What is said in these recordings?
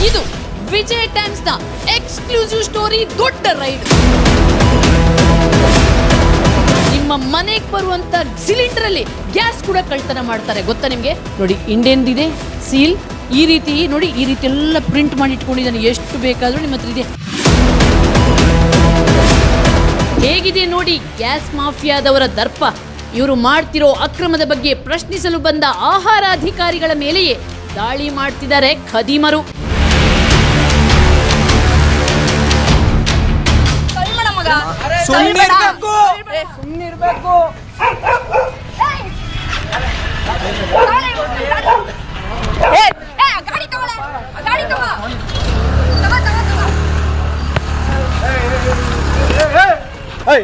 ಇದು ವಿಜಯ್ ಟೈಮ್ಸ್ ನ exclusive story ದೊಡ್ಡ ರೈಡ್. ನಿಮ್ಮ ಮನೆಗೆ ಬರುವಂತ ಸಿಲಿಂಡರ್ ಅಲ್ಲಿ ಗ್ಯಾಸ್ ಕೂಡ ಕಳ್ತನ ಮಾಡ್ತಾರೆ ಗೊತ್ತಾ ನಿಮ್ಗೆ? ನೋಡಿ ಇಂಡಿಯನ್ ಇದೆ ಸೀಲ್, ಈ ರೀತಿ ನೋಡಿ, ಈ ರೀತಿ ಎಲ್ಲ ಪ್ರಿಂಟ್ ಮಾಡಿ ಇಟ್ಕೊಂಡಿದ್ದಾನೆ. ಎಷ್ಟು ಬೇಕಾದ್ರೂ ನಿಮ್ಮ ಹತ್ರ ಇದೆ. ಹೇಗಿದೆ ನೋಡಿ ಗ್ಯಾಸ್ ಮಾಫಿಯಾದವರ ದರ್ಪ. ಇವರು ಮಾಡ್ತಿರೋ ಅಕ್ರಮದ ಬಗ್ಗೆ ಪ್ರಶ್ನಿಸಲು ಬಂದ ಆಹಾರ ಅಧಿಕಾರಿಗಳ ಮೇಲೆಯೇ ದಾಳಿ ಮಾಡ್ತಿದ್ದಾರೆ ಖದೀಮರು.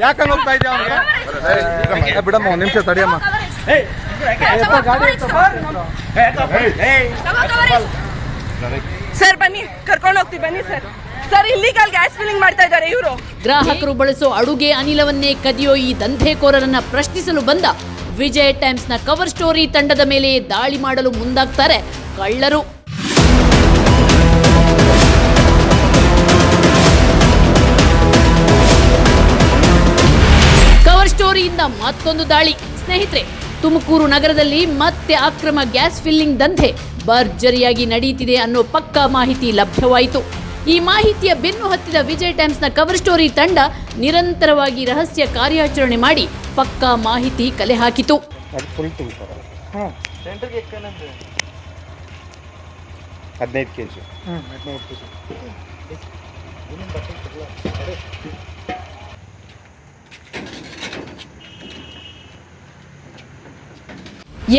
ಯಾಕಂದ್ರೆ ಹೋಗ್ತಾ ಇದ್ದೆ ಅವನಿಗೆ ಬಿಡಮ್ಮ, ಒಂದು ನಿಮಿಷ ತಡಿಯಮ್ಮ. ಸರ್ ಬನ್ನಿ, ಕರ್ಕೊಂಡು ಹೋಗ್ತೀವಿ ಬನ್ನಿ sir. Sir illegal gas filling ಮಾಡ್ತಾ ಇದ್ದಾರೆ ಇವರು. ಗ್ರಾಹಕರು ಬಳಸೋ ಅಡುಗೆ ಅನಿಲವನ್ನೇ ಕದಿಯೋ ಈ ದಂಧೆಕೋರರನ್ನ ಪ್ರಶ್ನಿಸಲು ಬಂದ ವಿಜಯ್ ಟೈಮ್ಸ್ ನ ಕವರ್ ಸ್ಟೋರಿ ತಂಡದ ಮೇಲೆ ದಾಳಿ ಮಾಡಲು ಮುಂದಾಗ್ತಾರೆ ಕಳ್ಳರು. ಕವರ್ ಸ್ಟೋರಿಯಿಂದ ಮತ್ತೊಂದು ದಾಳಿ. ಸ್ನೇಹಿತರೆ, ತುಮಕೂರು ನಗರದಲ್ಲಿ ಮತ್ತೆ ಅಕ್ರಮ ಗ್ಯಾಸ್ ಫಿಲ್ಲಿಂಗ್ ದಂಧೆ ಭರ್ಜರಿಯಾಗಿ ನಡೆಯುತ್ತಿದೆ ಅನ್ನೋ ಪಕ್ಕಾ ಮಾಹಿತಿ ಲಭ್ಯವಾಯಿತು. ಈ ಮಾಹಿತಿಯ ಬೆನ್ನು ಹತ್ತಿದ ವಿಜಯ್ ಟೈಮ್ಸ್ನ ಕವರ್ ಸ್ಟೋರಿ ತಂಡ ನಿರಂತರವಾಗಿ ರಹಸ್ಯ ಕಾರ್ಯಾಚರಣೆ ಮಾಡಿ ಪಕ್ಕಾ ಮಾಹಿತಿ ಕಲೆ ಹಾಕಿತು.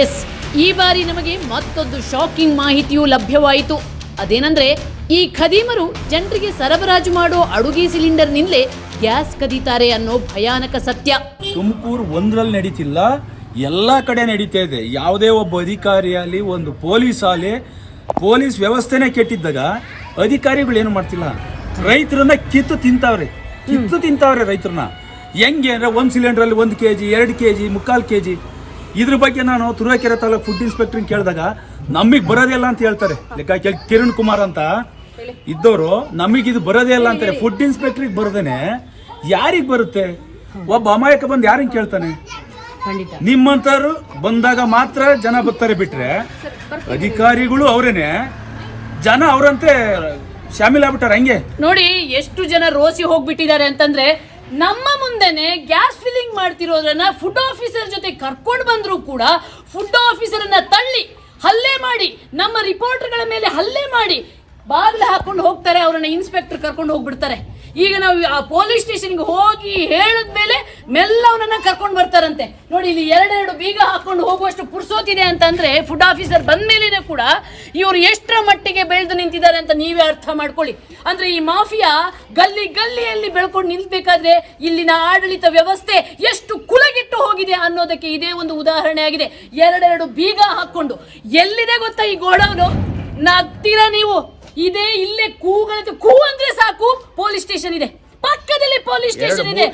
ಎಸ್, ಈ ಬಾರಿ ನಮಗೆ ಮತ್ತೊಂದು ಶಾಕಿಂಗ್ ಮಾಹಿತಿಯೂ ಲಭ್ಯವಾಯಿತು. ಅದೇನೆಂದ್ರೆ, ಈ ಖದೀಮರು ಜನರಿಗೆ ಸರಬರಾಜು ಮಾಡೋ ಅಡುಗೆ ಸಿಲಿಂಡರ್ನಿಂದಲೇ ಗ್ಯಾಸ್ ಕದೀತಾರೆ ಅನ್ನೋ ಭಯಾನಕ ಸತ್ಯ. ತುಮಕೂರು ಒಂದರಲ್ಲಿ ನಡೀತಿಲ್ಲ, ಎಲ್ಲ ಕಡೆ ನಡೀತಾ ಇದೆ. ಯಾವುದೇ ಒಬ್ಬ ಅಧಿಕಾರಿ ಆಗಲಿ, ಒಂದು ಪೊಲೀಸ್ ಆಗಲಿ, ಪೊಲೀಸ್ ವ್ಯವಸ್ಥೆನೇ ಕೆಟ್ಟಿದ್ದಾಗ ಅಧಿಕಾರಿಗಳು ಏನು ಮಾಡ್ತಿಲ್ಲ, ರೈತರನ್ನ ಕಿತ್ತು ತಿಂತಾವ್ರೆ ರೈತರನ್ನ. ಹೆಂಗೆ ಅಂದರೆ, ಒಂದು ಸಿಲಿಂಡ್ರಲ್ಲಿ 1 kg 2 kg 3/4 kg. ಇದ್ರ ಬಗ್ಗೆ ನಾನು ತುರುವೇಕೆರೆ ತಾಲೂಕು ಫುಡ್ ಇನ್ಸ್ಪೆಕ್ಟರ್ ಕೇಳಿದಾಗ ನಮಗೆ ಬರೋದೇ ಇಲ್ಲ ಅಂತ ಹೇಳ್ತಾರೆ. ಕಿರಣ್ ಕುಮಾರ್ ಅಂತ ಇದ್ದವರು ನಮಗಿದು ಬರೋದೇ ಇಲ್ಲ ಅಂತಾರೆ. ಫುಡ್ ಇನ್ಸ್ಪೆಕ್ಟ್ರಿಗೆ ಬರೋದೇನೆ ಯಾರಿಗೆ ಬರುತ್ತೆ? ಒಬ್ಬ ಅಮಾಯಕ ಬಂದು ಯಾರನ್ನ ಕೇಳ್ತಾನೆ? ನಿಮ್ಮಂತವ್ರು ಬಂದಾಗ ಮಾತ್ರ ಜನ ಬರ್ತಾರೆ, ಬಿಟ್ರೆ ಅಧಿಕಾರಿಗಳು ಅವರೇನೆ, ಜನ ಅವರಂತೆ ಶಾಮಿಲ್ ಆಗ್ಬಿಟ್ಟಾರೆ. ಹಂಗೆ ನೋಡಿ ಎಷ್ಟು ಜನ ರೋಸಿ ಹೋಗ್ಬಿಟ್ಟಿದ್ದಾರೆ ಅಂತಂದ್ರೆ, ನಮ್ಮ ಮುಂದೆನೆ ಗ್ಯಾಸ್ ಫಿಲ್ಲಿಂಗ್ ಮಾಡ್ತಿರೋದ್ರನ್ನ ಫುಡ್ ಆಫೀಸರ್ ಜೊತೆ ಕರ್ಕೊಂಡು ಬಂದ್ರು ಕೂಡ ಫುಡ್ ಆಫೀಸರ್ ಅನ್ನ ತಳ್ಳಿ ಹಲ್ಲೆ ಮಾಡಿ, ನಮ್ಮ ರಿಪೋರ್ಟರ್ಗಳ ಮೇಲೆ ಹಲ್ಲೆ ಮಾಡಿ ಬಾಗಿಲು ಹಾಕೊಂಡು ಹೋಗ್ತಾರೆ. ಅವರನ್ನ ಇನ್ಸ್ಪೆಕ್ಟರ್ ಕರ್ಕೊಂಡು ಹೋಗ್ಬಿಡ್ತಾರೆ. ಈಗ ನಾವು ಆ ಪೊಲೀಸ್ ಸ್ಟೇಷನ್ಗೆ ಹೋಗಿ ಹೇಳಿದ್ಮೇಲೆ ಮೆಲ್ಲವನನ್ನ ಕರ್ಕೊಂಡು ಬರ್ತಾರಂತೆ. ನೋಡಿ, ಇಲ್ಲಿ 2 ಬೀಗ ಹಾಕೊಂಡು ಹೋಗುವಷ್ಟು ಪುರ್ಸೋತಿದೆ ಅಂತಂದ್ರೆ ಫುಡ್ ಆಫೀಸರ್ ಬಂದ ಮೇಲೇನೆ ಕೂಡ ಇವರು ಎಷ್ಟರ ಮಟ್ಟಿಗೆ ಬೆಳೆದು ನಿಂತಿದ್ದಾರೆ ಅಂತ ನೀವೇ ಅರ್ಥ ಮಾಡ್ಕೊಳ್ಳಿ. ಅಂದ್ರೆ ಈ ಮಾಫಿಯಾ ಗಲ್ಲಿಯಲ್ಲಿ ಬೆಳ್ಕೊಂಡು ನಿಲ್ಬೇಕಾದ್ರೆ ಇಲ್ಲಿನ ಆಡಳಿತ ವ್ಯವಸ್ಥೆ ಎಷ್ಟು ಕುಲಗೆಟ್ಟು ಹೋಗಿದೆ ಅನ್ನೋದಕ್ಕೆ ಇದೇ ಒಂದು ಉದಾಹರಣೆ ಆಗಿದೆ. 2 ಬೀಗ ಹಾಕೊಂಡು ಎಲ್ಲಿದೆ ಗೊತ್ತಾ ಈ ಗೋಡೌನು? ನಗ್ತೀರಾ ನೀವು? ಇದೇ ಇಲ್ಲೇ ಕೂ ಅಂದ್ರೆ ಸಾಕು, ಪೊಲೀಸ್ ಸ್ಟೇಷನ್ ಇದೆ ಪಕ್ಕದಲ್ಲಿ, ಪೊಲೀಸ್ ಸ್ಟೇಷನ್ ಇದೆ,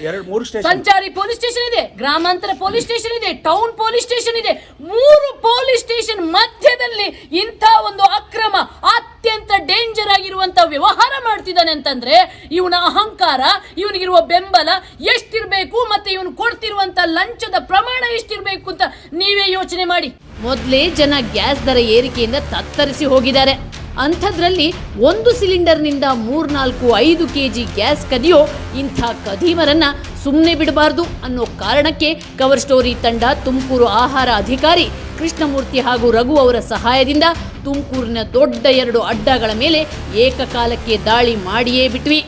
ಸಂಚಾರಿ ಪೊಲೀಸ್ ಸ್ಟೇಷನ್ ಇದೆ, ಗ್ರಾಮಾಂತರ ಪೊಲೀಸ್ ಸ್ಟೇಷನ್ ಇದೆ, ಟೌನ್ ಪೊಲೀಸ್ ಸ್ಟೇಷನ್ ಇದೆ. 3 ಪೊಲೀಸ್ ಸ್ಟೇಷನ್ ಮಧ್ಯದಲ್ಲಿ ಇಂಥ ಒಂದು ಅಕ್ರಮ, ಅತ್ಯಂತ ಡೇಂಜರ್ ಆಗಿರುವಂತ ವ್ಯವಹಾರ ಮಾಡ್ತಿದ್ದಾನೆ ಅಂತಂದ್ರೆ ಇವನ ಅಹಂಕಾರ, ಇವನಿಗಿರುವ ಬೆಂಬಲ ಎಷ್ಟಿರ್ಬೇಕು, ಮತ್ತೆ ಇವನು ಕೊಡ್ತಿರುವಂತ ಲಂಚದ ಪ್ರಮಾಣ ಎಷ್ಟಿರ್ಬೇಕು ಅಂತ ನೀವೇ ಯೋಚನೆ ಮಾಡಿ. ಮೊದಲೇ ಜನ ಗ್ಯಾಸ್ ದರ ಏರಿಕೆಯಿಂದ ತತ್ತರಿಸಿ ಹೋಗಿದ್ದಾರೆ. ಅಂಥದ್ರಲ್ಲಿ ಒಂದು ಸಿಲಿಂಡರ್ನಿಂದ 3-4-5 kg ಗ್ಯಾಸ್ ಕದಿಯೋ ಇಂಥ ಖದೀಮರನ್ನ ಸುಮ್ಮನೆ ಬಿಡಬಾರ್ದು ಅನ್ನೋ ಕಾರಣಕ್ಕೆ ಕವರ್ ಸ್ಟೋರಿ ತಂಡ ತುಮಕೂರು ಆಹಾರ ಅಧಿಕಾರಿ ಕೃಷ್ಣಮೂರ್ತಿ ಹಾಗೂ ರಘು ಅವರ ಸಹಾಯದಿಂದ ತುಮಕೂರಿನ ದೊಡ್ಡ 2 ಅಡ್ಡಗಳ ಮೇಲೆ ಏಕಕಾಲಕ್ಕೆ ದಾಳಿ ಮಾಡಿಯೇ ಬಿಟ್ವಿ.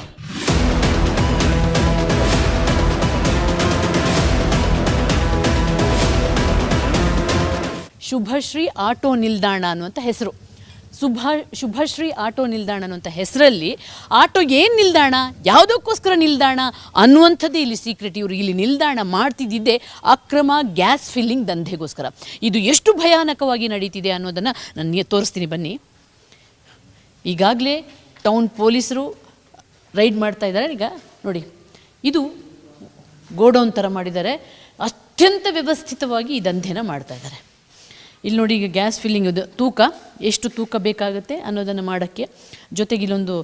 ಶುಭಶ್ರೀ ಆಟೋ ನಿಲ್ದಾಣ ಅನ್ನುವಂಥ ಹೆಸರು. ಶುಭಶ್ರೀ ಆಟೋ ನಿಲ್ದಾಣ ಅನ್ನುವಂಥ ಹೆಸರಲ್ಲಿ ಆಟೋ ಏನು ನಿಲ್ದಾಣ, ಯಾವುದಕ್ಕೋಸ್ಕರ ನಿಲ್ದಾಣ ಅನ್ನುವಂಥದ್ದೇ ಇಲ್ಲಿ ಸೀಕ್ರೆಟ್. ಇವರು ಇಲ್ಲಿ ನಿಲ್ದಾಣ ಮಾಡ್ತಿದ್ದಿದ್ದೆ ಅಕ್ರಮ ಗ್ಯಾಸ್ ಫಿಲ್ಲಿಂಗ್ ದಂಧೆಗೋಸ್ಕರ. ಇದು ಎಷ್ಟು ಭಯಾನಕವಾಗಿ ನಡೀತಿದೆ ಅನ್ನೋದನ್ನು ನಾನು ತೋರಿಸ್ತೀನಿ ಬನ್ನಿ. ಈಗಾಗಲೇ ಟೌನ್ ಪೊಲೀಸರು ರೈಡ್ ಮಾಡ್ತಾ ಇದ್ದಾರೆ. ಈಗ ನೋಡಿ, ಇದು ಗೋಡೌನ್ ಥರ ಮಾಡಿದ್ದಾರೆ. ಅತ್ಯಂತ ವ್ಯವಸ್ಥಿತವಾಗಿ ಈ ದಂಧೆನ ಮಾಡ್ತಾ ಇದ್ದಾರೆ. ಇಲ್ಲಿ ನೋಡಿ, ಈಗ ಗ್ಯಾಸ್ ಫಿಲ್ಲಿಂಗ್ ತೂಕ ಎಷ್ಟು ತೂಕ ಬೇಕಾಗುತ್ತೆ ಅನ್ನೋದನ್ನು ಮಾಡೋಕ್ಕೆ, ಜೊತೆಗೆ ಇಲ್ಲೊಂದು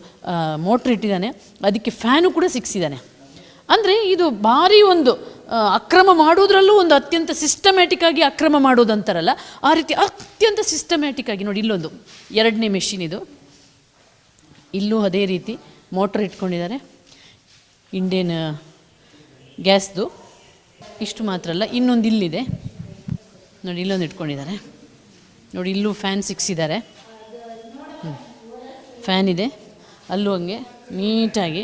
ಮೋಟ್ರ್ ಇಟ್ಟಿದ್ದಾನೆ, ಅದಕ್ಕೆ ಫ್ಯಾನು ಕೂಡ ಸಿಕ್ಸಿದ್ದಾನೆ. ಅಂದರೆ ಇದು ಭಾರಿ ಒಂದು ಅಕ್ರಮ ಮಾಡೋದ್ರಲ್ಲೂ ಒಂದು ಅತ್ಯಂತ ಸಿಸ್ಟಮ್ಯಾಟಿಕ್ ಆಗಿ ಅಕ್ರಮ ಮಾಡೋದಂತಾರಲ್ಲ, ಆ ರೀತಿ ಅತ್ಯಂತ ಸಿಸ್ಟಮ್ಯಾಟಿಕ್ ಆಗಿ ನೋಡಿ. ಇಲ್ಲೊಂದು 2ನೇ ಮೆಷಿನ್ ಇದು, ಇಲ್ಲೂ ಅದೇ ರೀತಿ ಮೋಟ್ರ್ ಇಟ್ಕೊಂಡಿದ್ದಾರೆ, ಇಂಡಿಯನ್ ಗ್ಯಾಸ್ದು. ಇಷ್ಟು ಮಾತ್ರ ಅಲ್ಲ, ಇನ್ನೊಂದು ಇಲ್ಲಿದೆ ನೋಡಿ, ಇಲ್ಲೊಂದು ಇಟ್ಕೊಂಡಿದ್ದಾರೆ ನೋಡಿ. ಇಲ್ಲೂ ಫ್ಯಾನ್ ಸಿಕ್ಸಿದ್ದಾರೆ, ಫ್ಯಾನ್ ಇದೆ, ಅಲ್ಲೂ ಹಂಗೆ ನೀಟಾಗಿ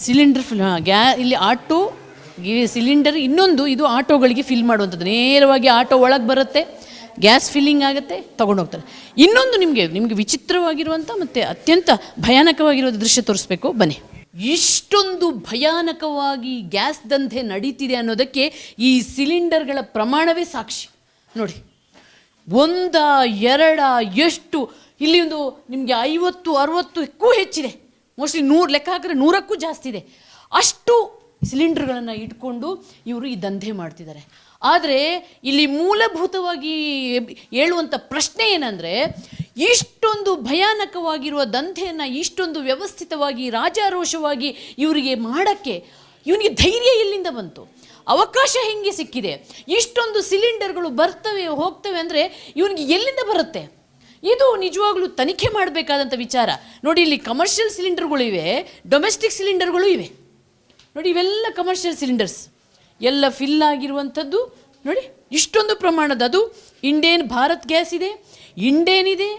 ಸಿಲಿಂಡರ್ ಫಿಲ್. ಇಲ್ಲಿ ಆಟೋ ಸಿಲಿಂಡರ್, ಇನ್ನೊಂದು ಇದು ಆಟೋಗಳಿಗೆ ಫಿಲ್ ಮಾಡುವಂಥದ್ದು. ನೇರವಾಗಿ ಆಟೋ ಒಳಗೆ ಬರುತ್ತೆ, ಗ್ಯಾಸ್ ಫಿಲ್ಲಿಂಗ್ ಆಗುತ್ತೆ, ತೊಗೊಂಡೋಗ್ತಾರೆ. ಇನ್ನೊಂದು ನಿಮಗೆ ವಿಚಿತ್ರವಾಗಿರುವಂಥ ಮತ್ತು ಅತ್ಯಂತ ಭಯಾನಕವಾಗಿರುವ ದೃಶ್ಯ ತೋರಿಸ್ಬೇಕು, ಬನ್ನಿ. ಇಷ್ಟೊಂದು ಭಯಾನಕವಾಗಿ ಗ್ಯಾಸ್ ದಂಧೆ ನಡೀತಿದೆ ಅನ್ನೋದಕ್ಕೆ ಈ ಸಿಲಿಂಡರ್ಗಳ ಪ್ರಮಾಣವೇ ಸಾಕ್ಷಿ ನೋಡಿ. 1, 2 ಎಷ್ಟು, ಇಲ್ಲಿ ಒಂದು ನಿಮಗೆ 50, 60ಕ್ಕೂ ಹೆಚ್ಚಿದೆ, ಮೋಸ್ಟ್ಲಿ 100 ಲೆಕ್ಕ ಹಾಕಿದ್ರೆ 100ಕ್ಕೂ ಜಾಸ್ತಿ ಇದೆ. ಅಷ್ಟು ಸಿಲಿಂಡರ್ಗಳನ್ನು ಇಟ್ಕೊಂಡು ಇವರು ಈ ದಂಧೆ ಮಾಡ್ತಿದ್ದಾರೆ. ಆದರೆ ಇಲ್ಲಿ ಮೂಲಭೂತವಾಗಿ ಹೇಳುವಂಥ ಪ್ರಶ್ನೆ ಏನಂದರೆ, ಇಷ್ಟೊಂದು ಭಯಾನಕವಾಗಿರುವ ದಂಧೆಯನ್ನು ಇಷ್ಟೊಂದು ವ್ಯವಸ್ಥಿತವಾಗಿ ರಾಜಾರೋಷವಾಗಿ ಇವರಿಗೆ ಮಾಡೋಕ್ಕೆ ಇವನಿಗೆ ಧೈರ್ಯ ಎಲ್ಲಿಂದ ಬಂತು? ಅವಕಾಶ ಹೆಂಗೆ ಸಿಕ್ಕಿದೆ? ಇಷ್ಟೊಂದು ಸಿಲಿಂಡರ್ಗಳು ಬರ್ತವೆ ಹೋಗ್ತವೆ ಅಂದರೆ ಇವನಿಗೆ ಎಲ್ಲಿಂದ ಬರುತ್ತೆ? ಇದು ನಿಜವಾಗ್ಲೂ ತನಿಖೆ ಮಾಡಬೇಕಾದಂಥ ವಿಚಾರ ನೋಡಿ. ಇಲ್ಲಿ ಕಮರ್ಷಿಯಲ್ ಸಿಲಿಂಡರ್ಗಳು ಇವೆ, ಡೊಮೆಸ್ಟಿಕ್ ಸಿಲಿಂಡರ್ಗಳು ಇವೆ ನೋಡಿ. ಇವೆಲ್ಲ ಕಮರ್ಷಿಯಲ್ ಸಿಲಿಂಡರ್ಸ್ ಎಲ್ಲ ಫಿಲ್ ಆಗಿರುವಂಥದ್ದು ನೋಡಿ, ಇಷ್ಟೊಂದು ಪ್ರಮಾಣದ. ಅದು ಇಂಡೇನ್ ಭಾರತ್ ಗ್ಯಾಸ್ ಇದೆ, ಇಂಡೇನ್ ಇದೆ,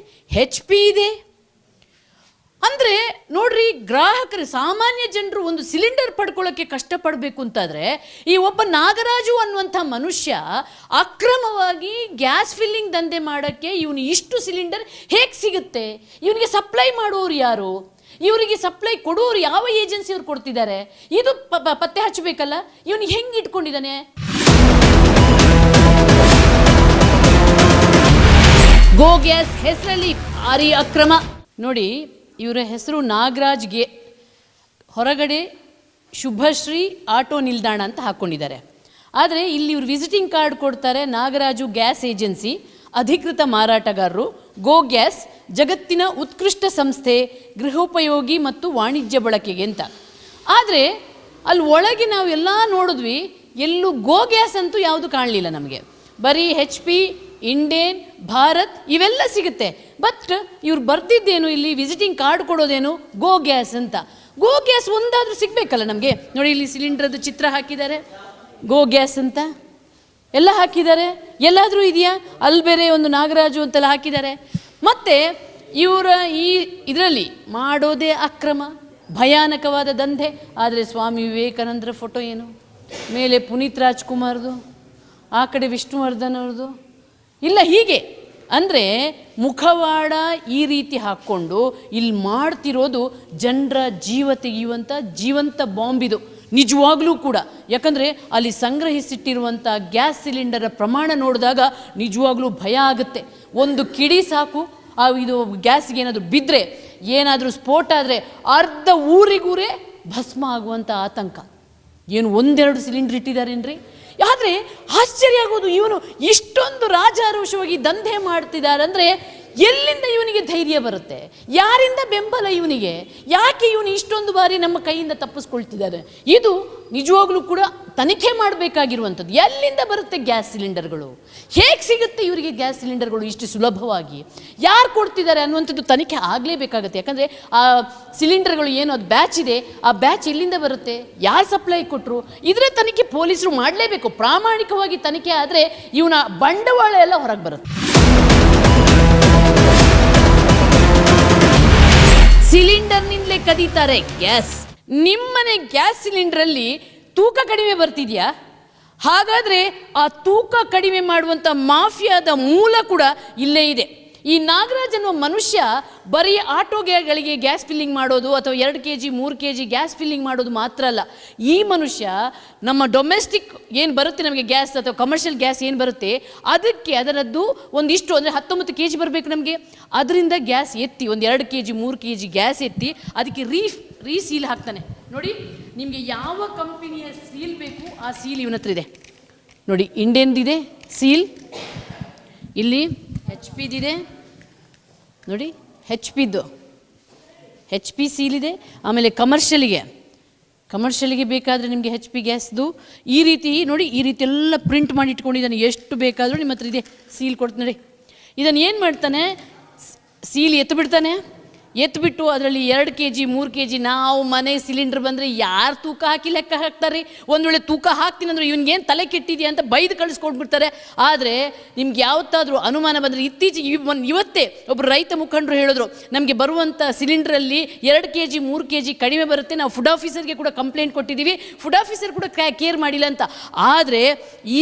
HP ಇದೆ. ಅಂದರೆ ನೋಡ್ರಿ, ಗ್ರಾಹಕರು ಸಾಮಾನ್ಯ ಜನರು ಒಂದು ಸಿಲಿಂಡರ್ ಪಡ್ಕೊಳ್ಳೋಕ್ಕೆ ಕಷ್ಟಪಡಬೇಕು ಅಂತಾದರೆ, ಈ ಒಬ್ಬ ನಾಗರಾಜು ಅನ್ನುವಂಥ ಮನುಷ್ಯ ಅಕ್ರಮವಾಗಿ ಗ್ಯಾಸ್ ಫಿಲ್ಲಿಂಗ್ ದಂಧೆ ಮಾಡೋಕ್ಕೆ ಇವನು ಇಷ್ಟು ಸಿಲಿಂಡರ್ ಹೇಗೆ ಸಿಗುತ್ತೆ? ಇವನಿಗೆ ಸಪ್ಲೈ ಮಾಡೋರು ಯಾರು? ಇವರಿಗೆ ಸಪ್ಲೈ ಕೊಡೋರು ಯಾವ ಏಜೆನ್ಸಿಯವ್ರು ಕೊಡ್ತಿದ್ದಾರೆ? ಇದು ಪತ್ತೆ ಹಚ್ಚಬೇಕಲ್ಲ. ಇವನಿಗೆ ಹೆಂಗೆ ಇಟ್ಕೊಂಡಿದ್ದಾನೆ? ಗೋ ಗ್ಯಾಸ್ ಹೆಸರಲ್ಲಿ ಭಾರಿ ಅಕ್ರಮ ನೋಡಿ. ಇವರ ಹೆಸರು ನಾಗರಾಜ್ಗೆ, ಹೊರಗಡೆ ಶುಭಶ್ರೀ ಆಟೋ ನಿಲ್ದಾಣ ಅಂತ ಹಾಕ್ಕೊಂಡಿದ್ದಾರೆ. ಆದರೆ ಇಲ್ಲಿ ಇವರು ವಿಸಿಟಿಂಗ್ ಕಾರ್ಡ್ ಕೊಡ್ತಾರೆ, ನಾಗರಾಜು ಗ್ಯಾಸ್ ಏಜೆನ್ಸಿ, ಅಧಿಕೃತ ಮಾರಾಟಗಾರರು, ಗೋ ಗ್ಯಾಸ್ ಜಗತ್ತಿನ ಉತ್ಕೃಷ್ಟ ಸಂಸ್ಥೆ, ಗೃಹೋಪಯೋಗಿ ಮತ್ತು ವಾಣಿಜ್ಯ ಬಳಕೆಗೆ ಅಂತ. ಆದರೆ ಅಲ್ಲಿ ಒಳಗೆ ನಾವು ಎಲ್ಲ ನೋಡಿದ್ವಿ, ಎಲ್ಲೂ ಗೋ ಗ್ಯಾಸ್ ಅಂತೂ ಯಾವುದು ಕಾಣಲಿಲ್ಲ ನಮಗೆ. ಬರೀ HP, ಇಂಡೇನ್, ಭಾರತ್ ಇವೆಲ್ಲ ಸಿಗುತ್ತೆ. ಬಟ್ ಇವ್ರು ಬರ್ತಿದ್ದೇನು, ಇಲ್ಲಿ ವಿಸಿಟಿಂಗ್ ಕಾರ್ಡ್ ಕೊಡೋದೇನು ಗೋ ಗ್ಯಾಸ್ ಅಂತ. ಗೋ ಗ್ಯಾಸ್ ಒಂದಾದರೂ ಸಿಗಬೇಕಲ್ಲ ನಮಗೆ. ನೋಡಿ, ಇಲ್ಲಿ ಸಿಲಿಂಡ್ರದ್ದು ಚಿತ್ರ ಹಾಕಿದ್ದಾರೆ, ಗೋ ಗ್ಯಾಸ್ ಅಂತ ಎಲ್ಲ ಹಾಕಿದ್ದಾರೆ. ಎಲ್ಲಾದರೂ ಇದೆಯಾ? ಅಲ್ಲಿ ಬೇರೆ ಒಂದು ನಾಗರಾಜು ಅಂತೆಲ್ಲ ಹಾಕಿದ್ದಾರೆ. ಮತ್ತು ಇವರ ಈ ಇದರಲ್ಲಿ ಮಾಡೋದೇ ಅಕ್ರಮ, ಭಯಾನಕವಾದ ದಂಧೆ. ಆದರೆ ಸ್ವಾಮಿ ವಿವೇಕಾನಂದರ ಫೋಟೋ ಏನು, ಮೇಲೆ ಪುನೀತ್ ರಾಜ್ಕುಮಾರ್ದು, ಆ ಕಡೆ ವಿಷ್ಣುವರ್ಧನ್ ಅವ್ರದ್ದು ಇಲ್ಲ. ಹೀಗೆ ಅಂದರೆ ಮುಖವಾಡ ಈ ರೀತಿ ಹಾಕ್ಕೊಂಡು ಇಲ್ಲಿ ಮಾಡ್ತಿರೋದು ಜನರ ಜೀವ ತೆಗೆಯುವಂಥ ಜೀವಂತ ಬಾಂಬಿದು ನಿಜವಾಗ್ಲೂ ಕೂಡ. ಯಾಕಂದರೆ ಅಲ್ಲಿ ಸಂಗ್ರಹಿಸಿಟ್ಟಿರುವಂಥ ಗ್ಯಾಸ್ ಸಿಲಿಂಡರ ಪ್ರಮಾಣ ನೋಡಿದಾಗ ನಿಜವಾಗ್ಲೂ ಭಯ ಆಗುತ್ತೆ. ಒಂದು ಕಿಡಿ ಸಾಕು, ಇದು ಗ್ಯಾಸ್ಗೆ ಏನಾದರೂ ಬಿದ್ದರೆ, ಏನಾದರೂ ಸ್ಫೋಟ ಆದರೆ ಅರ್ಧ ಊರಿಗೂರೇ ಭಸ್ಮ ಆಗುವಂಥ ಆತಂಕ. ಏನು 1-2 ಸಿಲಿಂಡ್ರ್ ಇಟ್ಟಿದ್ದಾರೇನ್ರಿ? ಆದರೆ ಆಶ್ಚರ್ಯ ಆಗೋದು, ಇವನು ಇಷ್ಟೊಂದು ರಾಜಾರೋಷವಾಗಿ ದಂಧೆ ಮಾಡ್ತಿದ್ದಾರೆ ಅಂದರೆ ಎಲ್ಲಿಂದ ಇವನಿಗೆ ಧೈರ್ಯ ಬರುತ್ತೆ? ಯಾರಿಂದ ಬೆಂಬಲ ಇವನಿಗೆ? ಯಾಕೆ ಇವನು ಇಷ್ಟೊಂದು ಬಾರಿ ನಮ್ಮ ಕೈಯಿಂದ ತಪ್ಪಿಸ್ಕೊಳ್ತಿದ್ದಾರೆ? ಇದು ನಿಜವಾಗ್ಲೂ ಕೂಡ ತನಿಖೆ ಮಾಡಬೇಕಾಗಿರುವಂಥದ್ದು. ಎಲ್ಲಿಂದ ಬರುತ್ತೆ ಗ್ಯಾಸ್ ಸಿಲಿಂಡರ್ಗಳು? ಹೇಗೆ ಸಿಗುತ್ತೆ ಇವರಿಗೆ ಗ್ಯಾಸ್ ಸಿಲಿಂಡರ್ಗಳು ಇಷ್ಟು ಸುಲಭವಾಗಿ? ಯಾರು ಕೊಡ್ತಿದ್ದಾರೆ ಅನ್ನುವಂಥದ್ದು ತನಿಖೆ ಆಗಲೇಬೇಕಾಗತ್ತೆ. ಯಾಕಂದರೆ ಆ ಸಿಲಿಂಡರ್ಗಳು ಏನು, ಅದು ಬ್ಯಾಚ್ ಇದೆ, ಆ ಬ್ಯಾಚ್ ಎಲ್ಲಿಂದ ಬರುತ್ತೆ, ಯಾರು ಸಪ್ಲೈ ಕೊಟ್ಟರು, ಇದರ ತನಿಖೆ ಪೊಲೀಸರು ಮಾಡಲೇಬೇಕು. ಪ್ರಾಮಾಣಿಕವಾಗಿ ತನಿಖೆ ಆದರೆ ಇವನ ಬಂಡವಾಳ ಎಲ್ಲ ಹೊರಗೆ ಬರುತ್ತೆ. ಸಿಲಿಂಡರ್ನಿಂದಲೇ ಕದೀತಾರೆ ಗ್ಯಾಸ್. ನಿಮ್ಮನೆ ಗ್ಯಾಸ್ ಸಿಲಿಂಡರಲ್ಲಿ ತೂಕ ಕಡಿಮೆ ಬರ್ತಿದೆಯಾ? ಹಾಗಾದರೆ ಆ ತೂಕ ಕಡಿಮೆ ಮಾಡುವಂಥ ಮಾಫಿಯಾದ ಮೂಲ ಕೂಡ ಇಲ್ಲೇ ಇದೆ. ಈ ನಾಗರಾಜ್ ಅನ್ನೋ ಮನುಷ್ಯ ಬರೀ ಆಟೋಗಳಿಗೆ ಗ್ಯಾಸ್ ಫಿಲ್ಲಿಂಗ್ ಮಾಡೋದು ಅಥವಾ 2 kg 3 kg ಗ್ಯಾಸ್ ಫಿಲ್ಲಿಂಗ್ ಮಾಡೋದು ಮಾತ್ರ ಅಲ್ಲ. ಈ ಮನುಷ್ಯ ನಮ್ಮ ಡೊಮೆಸ್ಟಿಕ್ ಏನು ಬರುತ್ತೆ ನಮಗೆ ಗ್ಯಾಸ್ ಅಥವಾ ಕಮರ್ಷಿಯಲ್ ಗ್ಯಾಸ್ ಏನು ಬರುತ್ತೆ ಅದಕ್ಕೆ ಅದರದ್ದು ಒಂದಿಷ್ಟು ಅಂದರೆ 19 kg ಬರಬೇಕು ನಮಗೆ. ಅದರಿಂದ ಗ್ಯಾಸ್ ಎತ್ತಿ ಒಂದು 2 kg 3 kg ಗ್ಯಾಸ್ ಎತ್ತಿ ಅದಕ್ಕೆ ರೀಸೀಲ್ ಹಾಕ್ತಾನೆ. ನೋಡಿ, ನಿಮಗೆ ಯಾವ ಕಂಪನಿಯ ಸೀಲ್ ಬೇಕು ಆ ಸೀಲ್ ಇವನ ಹತ್ರ ಇದೆ. ನೋಡಿ ಇಂಡಿಯನ್ದಿದೆ ಸೀಲ್, ಇಲ್ಲಿ ಹೆಚ್ ಪಿದಿದೆ ನೋಡಿ, ಹೆಚ್ ಪಿ ಸೀಲ್ ಇದೆ. ಆಮೇಲೆ ಕಮರ್ಷಿಯಲಿಗೆ ಬೇಕಾದರೆ ನಿಮಗೆ ಹೆಚ್ ಪಿ ಗ್ಯಾಸ್ದು ಈ ರೀತಿ ನೋಡಿ, ಈ ರೀತಿ ಎಲ್ಲ ಪ್ರಿಂಟ್ ಮಾಡಿ ಇಟ್ಕೊಂಡಿದ್ದಾನೆ. ಎಷ್ಟು ಬೇಕಾದರೂ ನಿಮ್ಮ ಹತ್ರ ಇದೆ, ಸೀಲ್ ಕೊಡ್ತೀನಿ ನೋಡಿ. ಇದನ್ನು ಏನು ಮಾಡ್ತಾನೆ, ಸೀಲ್ ಎತ್ತಿಬಿಟ್ಟು ಅದರಲ್ಲಿ 2 kg 3 kg ನಾವು ಮನೆ ಸಿಲಿಂಡರ್ ಬಂದರೆ ಯಾರು ತೂಕ ಹಾಕಿ ಲೆಕ್ಕ ಹಾಕ್ತಾರೆ? ಒಂದು ವೇಳೆ ತೂಕ ಹಾಕ್ತೀನಿ ಅಂದರೆ ಇವನಿಗೇನು ತಲೆ ಕೆಟ್ಟಿದೆಯಾ ಅಂತ ಬೈದು ಕಳಿಸ್ಕೊಟ್ಬಿಡ್ತಾರೆ. ಆದರೆ ನಿಮ್ಗೆ ಯಾವತ್ತಾದರೂ ಅನುಮಾನ ಬಂದರೆ, ಇತ್ತೀಚೆಗೆ ಇವತ್ತೇ ಒಬ್ಬರು ರೈತ ಮುಖಂಡರು ಹೇಳಿದ್ರು, ನಮಗೆ ಬರುವಂಥ ಸಿಲಿಂಡ್ರಲ್ಲಿ 2 kg 3 kg ಕಡಿಮೆ ಬರುತ್ತೆ, ನಾವು ಫುಡ್ ಆಫೀಸರ್ಗೆ ಕೂಡ ಕಂಪ್ಲೇಂಟ್ ಕೊಟ್ಟಿದ್ದೀವಿ, ಫುಡ್ ಆಫೀಸರ್ ಕೂಡ ಕೇರ್ ಮಾಡಿಲ್ಲ ಅಂತ. ಆದರೆ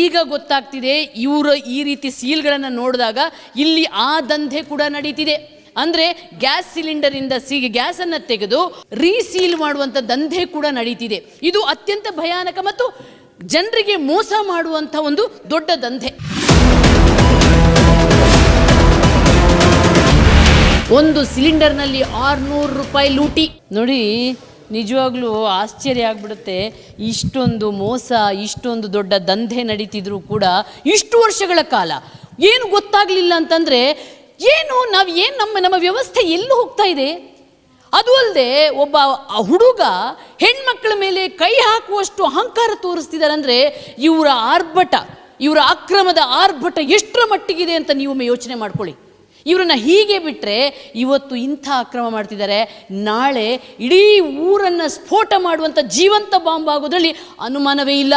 ಈಗ ಗೊತ್ತಾಗ್ತಿದೆ, ಇವರು ಈ ರೀತಿ ಸೀಲ್ಗಳನ್ನು ನೋಡಿದಾಗ ಇಲ್ಲಿ ಆ ದಂಧೆ ಕೂಡ ನಡೀತಿದೆ. ಅಂದರೆ ಗ್ಯಾಸ್ ಸಿಲಿಂಡರಿಂದ ಗ್ಯಾಸನ್ನು ತೆಗೆದು ರೀಸೀಲ್ ಮಾಡುವಂಥ ದಂಧೆ ಕೂಡ ನಡೀತಿದೆ. ಇದು ಅತ್ಯಂತ ಭಯಾನಕ ಮತ್ತು ಜನರಿಗೆ ಮೋಸ ಮಾಡುವಂಥ ಒಂದು ದೊಡ್ಡ ದಂಧೆ. ಒಂದು ಸಿಲಿಂಡರ್ನಲ್ಲಿ 600 ರೂಪಾಯಿ ಲೂಟಿ ನೋಡಿ. ನಿಜವಾಗ್ಲೂ ಆಶ್ಚರ್ಯ ಆಗ್ಬಿಡುತ್ತೆ. ಇಷ್ಟೊಂದು ಮೋಸ, ಇಷ್ಟೊಂದು ದೊಡ್ಡ ದಂಧೆ ನಡೀತಿದ್ರು ಕೂಡ ಇಷ್ಟು ವರ್ಷಗಳ ಕಾಲ ಏನು ಗೊತ್ತಾಗಲಿಲ್ಲ ಅಂತಂದರೆ, ನಮ್ಮ ವ್ಯವಸ್ಥೆ ಎಲ್ಲೂ ಹೋಗ್ತಾ ಇದೆ. ಅದು ಅಲ್ಲದೆ ಒಬ್ಬ ಹುಡುಗ ಹೆಣ್ಮಕ್ಳ ಮೇಲೆ ಕೈ ಹಾಕುವಷ್ಟು ಅಹಂಕಾರ ತೋರಿಸ್ತಿದ್ದಾರೆ. ಅಂದರೆ ಇವರ ಅಕ್ರಮದ ಆರ್ಭಟ ಎಷ್ಟರ ಮಟ್ಟಿಗಿದೆ ಅಂತ ನೀವು ಯೋಚನೆ ಮಾಡ್ಕೊಳ್ಳಿ. ಇವರನ್ನ ಹೀಗೆ ಬಿಟ್ಟರೆ ಇವತ್ತು ಇಂಥ ಅಕ್ರಮ ಮಾಡ್ತಿದ್ದಾರೆ, ನಾಳೆ ಇಡೀ ಊರನ್ನು ಸ್ಫೋಟ ಮಾಡುವಂಥ ಜೀವಂತ ಬಾಂಬ್ ಆಗೋದ್ರಲ್ಲಿ ಅನುಮಾನವೇ ಇಲ್ಲ.